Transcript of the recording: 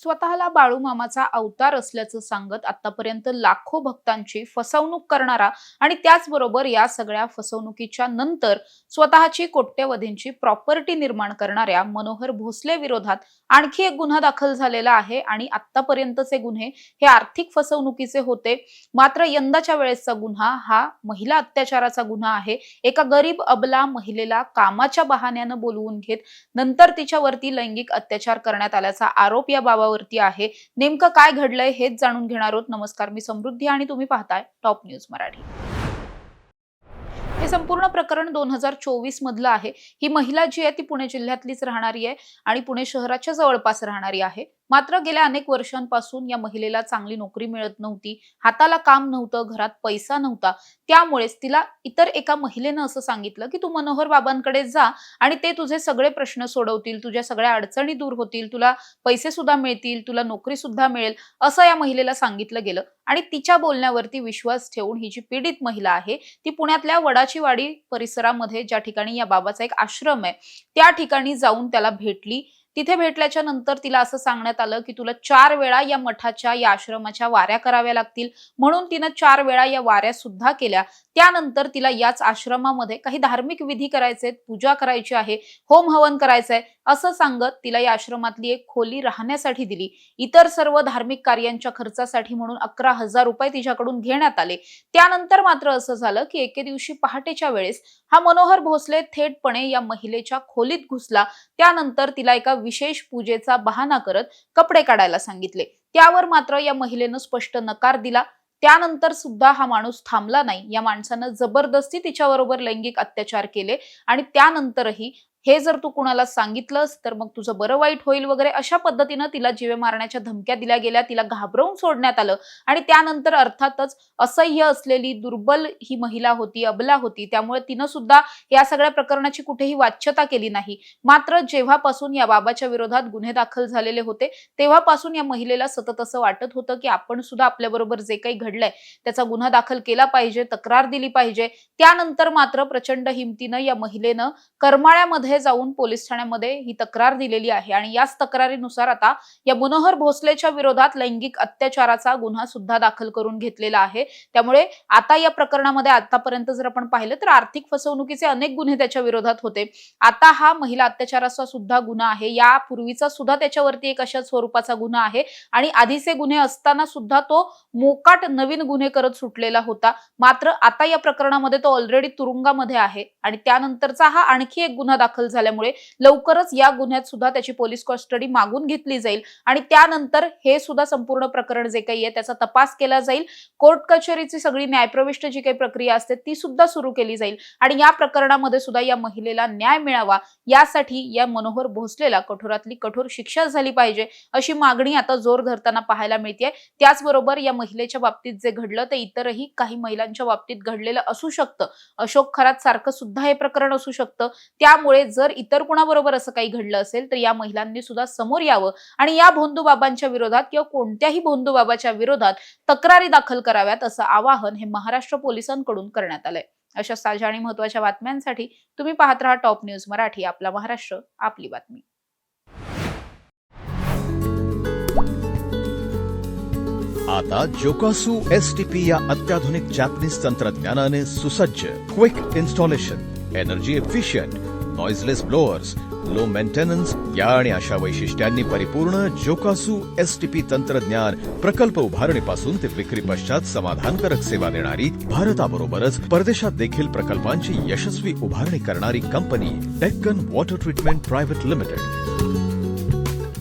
स्वतःला बाळूमामाचा अवतार असल्याचं सांगत आतापर्यंत लाखो भक्तांची फसवणूक करणारा आणि त्याचबरोबर या सगळ्या फसवणुकीच्या नंतर स्वतःची कोट्यवधींची प्रॉपर्टी निर्माण करणाऱ्या मनोहर भोसले विरोधात आणखी एक गुन्हा दाखल झालेला आहे आणि आतापर्यंतचे गुन्हे हे आर्थिक फसवणुकीचे होते। मात्र यंदाच्या वेळेसचा गुन्हा हा महिला अत्याचाराचा गुन्हा आहे। एका गरीब अबला महिलेला कामाच्या बहाण्यानं बोलवून घेत नंतर तिच्यावरती लैंगिक अत्याचार करण्यात आल्याचा आरोप या बाबावरती आहे। नेमकं काय घडलंय हेच जाणून घेणार आहोत। नमस्कार, मी समृद्धी आणि तुम्ही पाहताय टॉप न्यूज मराठी। हे संपूर्ण प्रकरण 2024 मधलं आहे। ही महिला जी आहे ती पुणे जिल्ह्यातलीच राहणारी आहे आणि पुणे शहराच्या जवळपास राहणारी आहे। मात्र गेल्या अनेक वर्षांपासून या महिलेला चांगली नोकरी मिळत नव्हती, हाताला काम नव्हतं, घरात पैसा नव्हता। त्यामुळेच तिला इतर एका महिलेनं असं सांगितलं की तू मनोहर बाबांकडे जा आणि ते तुझे सगळे प्रश्न सोडवतील, तुझ्या सगळ्या अडचणी दूर होतील, तुला पैसे सुद्धा मिळतील, तुला नोकरी सुद्धा मिळेल, असं या महिलेला सांगितलं गेलं। आणि तिच्या बोलण्यावरती विश्वास ठेवून ही जी पीडित महिला आहे ती पुण्यातल्या वडाची वाडी परिसरामध्ये ज्या ठिकाणी या बाबाचा एक आश्रम आहे त्या ठिकाणी जाऊन त्याला भेटली। तिथे भेटल्याच्या नंतर तिला असं सांगण्यात आलं की तुला 4 वेळा या मठाच्या या आश्रमाच्या वाऱ्या कराव्या लागतील, म्हणून तिनं 4 वेळा या वाऱ्या सुद्धा केल्या। त्यानंतर तिला याच आश्रमामध्ये काही धार्मिक विधी करायचे, पूजा करायची आहे, होम हवन करायचंय असं सांगत तिला या आश्रमातली एक खोली राहण्यासाठी दिली। इतर सर्व धार्मिक कार्यांच्या खर्चासाठी म्हणून 11,000 रुपये तिच्याकडून घेण्यात आले। त्यानंतर मात्र असं झालं की एके दिवशी पहाटेच्या वेळेस हा मनोहर भोसले थेटपणे या महिलेच्या खोलीत घुसला। त्यानंतर तिला एका विशेष पूजेचा बहाणा करत कपडे काढायला सांगितले। त्यावर मात्र या महिलेनं स्पष्ट नकार दिला। त्यानंतर सुद्धा हा माणूस थांबला नाही। या माणसानं जबरदस्ती तिच्याबरोबर लैंगिक अत्याचार केले आणि त्यानंतरही हे जर तू कुणाला सांगितलंस तर मग तुझं बरं वाईट होईल वगैरे अशा पद्धतीनं तिला जीवे मारण्याच्या धमक्या दिल्या गेल्या, तिला घाबरवून सोडण्यात आलं। आणि त्यानंतर अर्थातच असह्य असलेली दुर्बल ही महिला होती, अबला होती, त्यामुळे तिनं सुद्धा या सगळ्या प्रकरणाची कुठेही वाच्यता केली नाही। मात्र जेव्हापासून या बाबाच्या विरोधात गुन्हे दाखल झालेले होते तेव्हापासून या महिलेला सतत असं वाटत होतं की आपण सुद्धा आपल्याबरोबर जे काही घडलंय त्याचा गुन्हा दाखल केला पाहिजे, तक्रार दिली पाहिजे। त्यानंतर मात्र प्रचंड हिमतीनं या महिलेनं करमाळ्यामध्ये जाऊन पोलीस ठाण्यामध्ये ही तक्रार दिलेली आहे आणि याच तक्रारीनुसार आता या मनोहर भोसलेच्या विरोधात लैंगिक अत्याचाराचा गुन्हा सुद्धा दाखल करून घेतलेला आहे। त्यामुळे आता या प्रकरणामध्ये आतापर्यंत जर आपण पाहिलं तर आर्थिक फसवणुकीचे अनेक गुन्हे त्याच्या विरोधात होते। आता हा महिला अत्याचाराचा सुद्धा गुन्हा आहे। यापूर्वीचा सुद्धा त्याच्यावरती एक अशा स्वरूपाचा गुन्हा आहे आणि आधीचे गुन्हे असताना सुद्धा तो मोकाट नवीन गुन्हे करत सुटलेला होता। मात्र आता या प्रकरणामध्ये तो ऑलरेडी तुरुंगामध्ये आहे आणि त्यानंतरचा हा आणखी एक गुन्हा दाखल झाल्यामुळे लवकरच या गुन्ह्यात सुद्धा त्याची पोलीस कस्टडी मागून घेतली जाईल आणि त्यानंतर हे सुद्धा संपूर्ण प्रकरण जे काही आहे त्याचा तपास केला जाईल। कोर्ट कचेरीची सगळी न्यायप्रविष्ट जी काही प्रक्रिया असते ती सुद्धा सुरू केली जाईल आणि या प्रकरणामध्ये सुद्धा या महिलेला न्याय मिळावा यासाठी या मनोहर भोसलेला कठोरातली कठोर शिक्षा झाली पाहिजे अशी मागणी आता जोर धरताना पाहायला मिळते। त्याचबरोबर या महिलेच्या बाबतीत जे घडलं ते इतरही काही महिलांच्या बाबतीत घडलेलं असू शकतं। अशोक खरात सारखं सुद्धा हे प्रकरण असू शकतं। त्यामुळे जर इतर कोणाबरोबर असं काही घडलं असेल तर या महिलांनी सुद्धा समोर यावं आणि या भोंदू बाबांच्या विरोधात किंवा कोणत्याही भोंदू बाबाच्या विरोधात तक्रारी दाखल कराव्यात असं आवाहन हे महाराष्ट्र पोलिसांकडून करण्यात आलंय। अशा ताज्या आणि महत्त्वाच्या बातम्यांसाठी तुम्ही पाहत राहा टॉप न्यूज मराठी। आपला महाराष्ट्र, आपली बातमी। आता जोकासू एसटीपी या अत्याधुनिक जॅपनीज तंत्रज्ञानाने सुसज्ज, quick installation, energy efficient, noiseless blowers, low maintenance या आणि अशा वैशिष्ट्यांनी परिपूर्ण जोकासू एसटीपी तंत्रज्ञान प्रकल्प उभारणीपासून ते विक्री पश्चात समाधानकारक सेवा देणारी, भारताबरोबरच परदेशात देखील प्रकल्पांची यशस्वी उभारणी करणारी company Deccan water treatment private limited.